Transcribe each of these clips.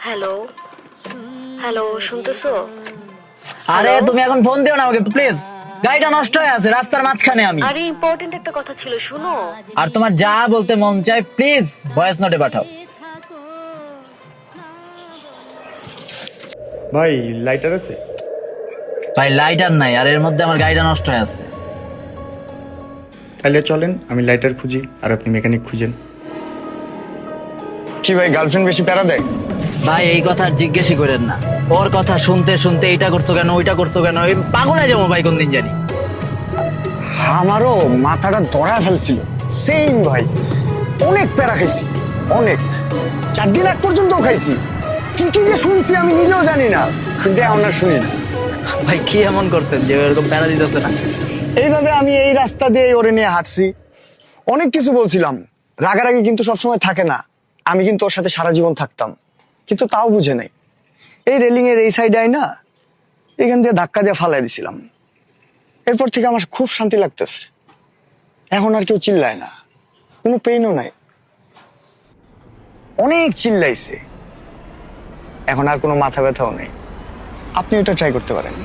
Hello hello, শুনতেছো? আরে তুমি এখন ফোন দিও না আমাকে প্লিজ। গাড়িটা নষ্ট হয়ে আছে রাস্তার মাঝখানে আমি। আরে ইম্পর্টেন্ট একটা কথা ছিল, শুনো। আর তোমার যা বলতে মন চায় প্লিজ ভয়েস নোটে পাঠাও। ভাই লাইটার আছে? ভাই লাইটার নাই, আর এর মধ্যে আমার গাড়িটা নষ্ট হয়ে আছে। তাহলে চলেন আমি লাইটার খুঁজি আর আপনি মেকানিক খুঁজেন। কি ভাই গার্লফ্রেন্ড বেশি প্যারা দেয়? ভাই এই কথা আর জিজ্ঞেসই করেন না। ওর কথা শুনতে শুনতে এইটা করছো কেন ওইটা করছো কেন, এই পাগল হয়ে যাবো ভাই কোন দিন জানি। আমারও মাথাটা ধরা ফেলছিল সেম ভাই। অনেক প্যারা খাইছি, অনেক। 4 দিন আগ পর্যন্ত খাইছি। কি কি যে শুনছি আমি নিজেও জানি না, কিন্তু এখন আর শুনি না। ভাই কি এমন করছেন যে এরকম প্যারা দিতেছে না? এইভাবে আমি এই রাস্তা দিয়ে ওরে নিয়ে হাঁটছি, অনেক কিছু বলছিলাম। রাগারাগি কিন্তু সবসময় থাকে না। আমি কিন্তু ওর সাথে সারা জীবন থাকতাম, কিন্তু তাও বুঝে নাই। এই রেলিং এর এই সাইডে আই না, এখান দিয়ে ধাক্কা দিয়ে ফালাই দিছিলাম। এরপর থেকে আমার খুব শান্তি লাগতেছে। এখন আর কেউ চিল্লায় না, কোনো পেইনও নাই। অনেক চিল্লাইছে, এখন আর কোনো মাথা ব্যথাও নেই। আপনি এটা ট্রাই করতে পারেন।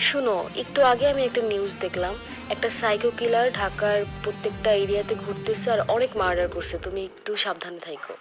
শুনো, একটু আগে আমি একটা নিউজ দেখলাম, একটা সাইকো কিলার ঢাকার প্রত্যেকটা এরিয়াতে ঘুরতেছে আর অনেক মার্ডার করছে। তুমি একটু সাবধানে থাকো।